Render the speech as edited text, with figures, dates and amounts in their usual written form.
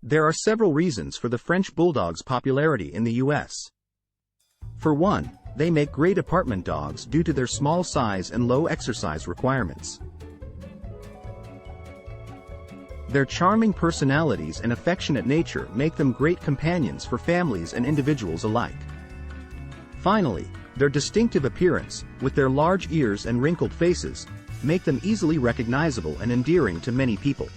There are several reasons for the French Bulldog's popularity in the US. For one, they make great apartment dogs due to their small size and low exercise requirements. Their charming personalities and affectionate nature make them great companions for families and individuals alike. Finally, their distinctive appearance, with their large ears and wrinkled faces, make them easily recognizable and endearing to many people.